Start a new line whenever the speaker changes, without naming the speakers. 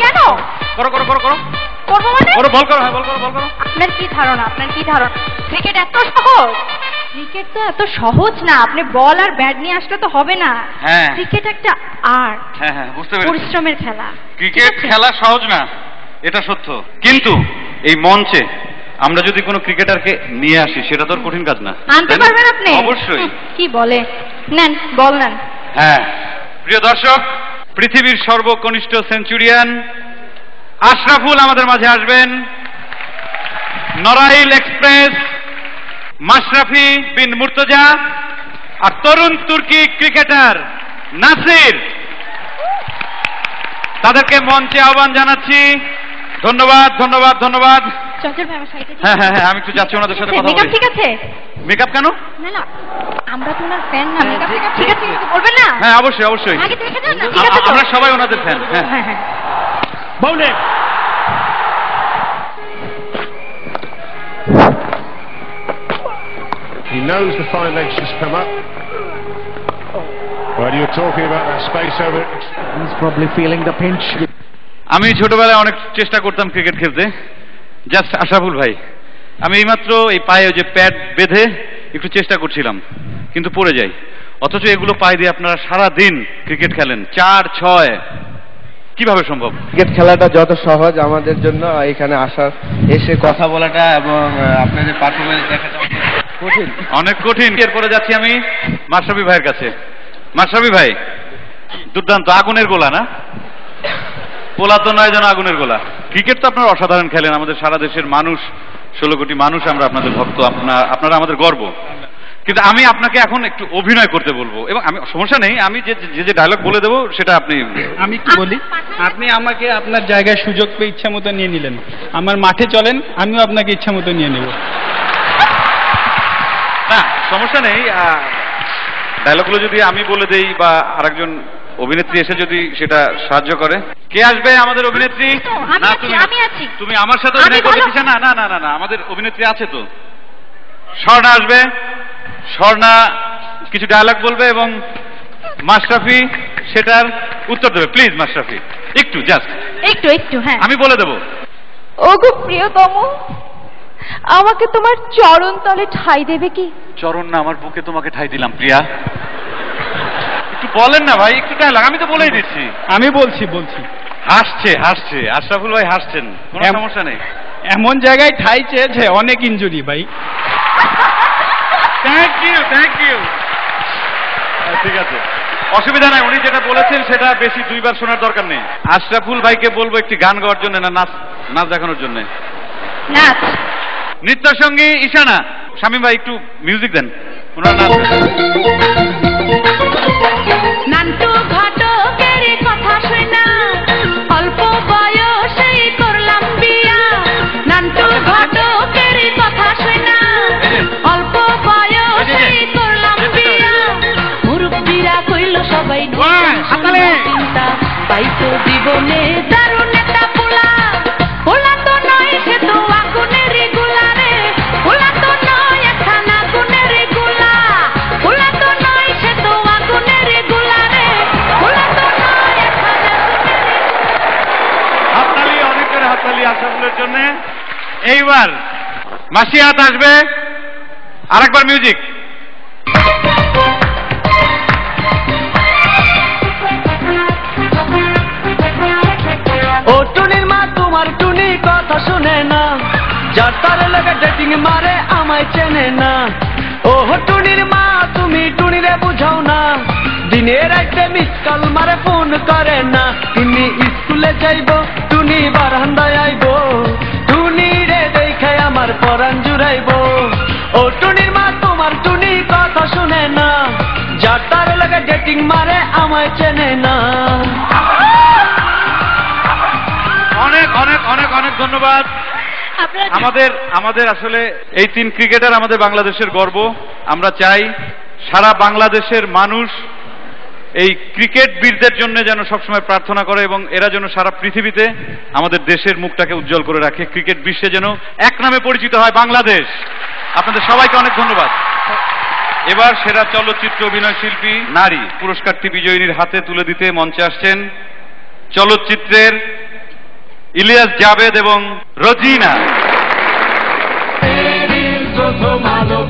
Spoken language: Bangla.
কেন?
করো করো করো করো
করবো মানে?
করো, বল করো, হ্যাঁ বল করো, বল করো।
আপনার কি ধারণা? ক্রিকেট এত সহজ? ক্রিকেট তো এত সহজ না। আপনি বল আর ব্যাট নিয়ে আসলে তো হবে না।
হ্যাঁ,
ক্রিকেট একটা আর্ট।
হ্যাঁ হ্যাঁ, বুঝতে পেরেছি।
পরিশ্রমের খেলা।
ক্রিকেট খেলা সহজ না, এটা সত্য। কিন্তু এই মঞ্চে আমরা যদি কোনো ক্রিকেটারকে নিয়ে আসি, সেটা তো আর কঠিন কাজ না।
আনতে পারবেন আপনি?
অবশ্যই।
কি বলে? নেন, বল নেন।
হ্যাঁ, প্রিয় দর্শক, পৃথিবীর সর্বকনিষ্ঠ সেঞ্চুরিয়ান আশরাফুল আমাদের মাঝে আসবেন। নড়াইল এক্সপ্রেস মাশরাফি বিন মুর্তজা আর তরুণ তুর্কি ক্রিকেটার নাসির, তাদেরকে মঞ্চে আহ্বান জানাচ্ছি। ধন্যবাদ ধন্যবাদ ধন্যবাদ।
চঞ্চল ভাই আমার সাইডে।
হ্যাঁ হ্যাঁ হ্যাঁ, আমি একটু যাচ্ছি ওনাদের সাথে কথা বলতে।
মেকআপ ঠিক আছে?
মেকআপ কেন?
না না, আমরা তো ওনার ফ্যান না। মেকআপ ঠিক আছে কিন্তু বলবেন না?
হ্যাঁ অবশ্যই অবশ্যই,
আগে দেখে যান না। ঠিক আছে তো?
আমরা সবাই ওনাদের ফ্যান। হ্যাঁ
হ্যাঁ হ্যাঁ।
Bowling. He knows the fine legs just come up. Well, you're talking about that space over. He's probably feeling the pinch.
আমি ছোটবেলায় অনেক চেষ্টা করতাম ক্রিকেট খেলতে। জাস্ট আশরাফুল ভাই, আমি এইমাত্র এই পায়ে যে প্যাড বেঁধে একটু চেষ্টা করছিলাম, কিন্তু পড়ে যাই। অথচ এগুলো পায়ে দিয়ে আপনারা সারা দিন ক্রিকেট খেলেন, 4-6, কিভাবে সম্ভব?
ক্রিকেট খেলাটা যত সহজ আমাদের জন্য এখানে আসার, এসে কথা বলাটা এবং আপনাদের পারফরমেন্স দেখাটা কঠিন,
অনেক কঠিন। এরপরে যাচ্ছি আমি মাশরাফি ভাইয়ের কাছে। মাশরাফি ভাই, দুর্দান্ত, আগুনের গোলা না? পোলা তো নয় যেন, আগুনের গোলা। ক্রিকেট তো আপনারা অসাধারণ খেলেন। আমাদের সারা দেশের মানুষ, 16 কোটি মানুষ আমরা আপনাদের ভক্ত, আপনারা আমাদের গর্ব। কিন্তু আমি আপনাকে এখন একটু অভিনয় করতে বলবো, এবং আমি, সমস্যা নেই, আমি যে ডায়লগ বলে দেবো সেটা আপনি।
আমি কি বলি? আপনি আমাকে আপনার জায়গায় সুযোগ পেয়ে ইচ্ছা মতো নিয়ে নিলেন। আমার মাঠে চলেন, আমিও আপনাকে ইচ্ছা মতো নিয়ে নেব।
না সমস্যা নেই, ডায়লগগুলো যদি আমি বলে দেই বা আরেকজন অভিনেত্রী এসে যদি সেটা সাহায্য করে। কে আসবে আমাদের অভিনেত্রী? না তুমি আমার সাথে অভিনয় করতে চাইছো? না না না না না, আমাদের অভিনেত্রী আছে তো। স্বর্ণা আসবে। স্বর্ণা কিছু ডায়লগ বলবে এবং মাশরাফি সেটার উত্তর দেবে। প্লিজ মাশরাফি, একটু জাস্ট
একটু। হ্যাঁ,
আমি বলে দেবো।
ওগো প্রিয়তম, আমাকে তোমার চরণ তলে ঠাই দেবে কি?
চরণ না, আমার বুকে তোমাকে ঠাই দিলাম প্রিয়া। একটু বলেন না ভাই, একটু ডায়লগ। আমি তো বলেই দিচ্ছি।
আমি বলছি।
হাসছে আশরাফুল ভাই, হাসছেন, কোনো সমস্যা নেই।
এমন জায়গায় ঠাই চেয়েছে, অনেক ইনজুরি ভাই।
Thank you. ঠিক আছে, অসুবিধা নাই। উনি যেটা বলেছেন সেটা বেশি দুইবার শোনার দরকার নেই। আশরাফুল ভাইকে বলবো একটি গান গাওয়ার জন্য, না নাচ দেখানোর জন্য।
নাচ।
নৃত্য সঙ্গী ঈশানা। শামীম ভাই একটু মিউজিক দেন, ওনারা নাচ।
নান্টু ঘটকের কথা শোনা, অল্প বয়সেই করলাম বিয়া। নান্টু ঘটকের কথা শোনা, অল্প বয়সেই করলাম বিয়া। মুরব্বীরা কইল সবাই চিন্তা, পাইতো জীবনে দারুণ একটা পোলা। পোলা তো নয়, সে তো আগুনের গোলা রে। পোলা তো নয়, একখানা আগুনের গোলা। পোলা তো নয়, সে তো আগুনের গোলা রে। পোলা তো নয়, একখানা
হাততালি, অনেক করে হাততালি আশরাফুলের জন্য। এইবার মাসিহাত আসবে। আরেকবার মিউজিক।
ও টুনির মা, তোমার টুনি কথা শুনে না, যার তার লাগে ডেটিং মারে আমায় চেনে না। ও টুনির মা, তুমি টুনিরে বুঝাও না, দিনে রাইতে মিস কল মারে ফোন করে না। টুনি স্কুলে যাইব, টুনি বারান্দায় আইব, টুনি রে দেখে আমার পরাণ জুড়াইব। ও টুনির মা, তোমার টুনি কথা শুনে না, যার তার লাগে ডেটিং মারে আমায় চেনে না।
অনেক অনেক অনেক অনেক ধন্যবাদ। আমাদের আসলে এই 3 ক্রিকেটার আমাদের বাংলাদেশের গর্ব। আমরা চাই সারা বাংলাদেশের মানুষ এই ক্রিকেট বীরদের জন্য যেন সবসময় প্রার্থনা করে, এবং এরা যেন সারা পৃথিবীতে আমাদের দেশের মুখটাকে উজ্জ্বল করে রাখে। ক্রিকেট বিশ্বে যেন এক নামে পরিচিত হয় বাংলাদেশ। আপনাদের সবাইকে অনেক ধন্যবাদ। এবার সেরা চলচ্চিত্র অভিনয় শিল্পী নারী পুরস্কারটি বিজয়িনীর হাতে তুলে দিতে মঞ্চে আসছেন চলচ্চিত্রের ইলিয়াস জাভেদ এবং রোজিনা।
প্রথম আলো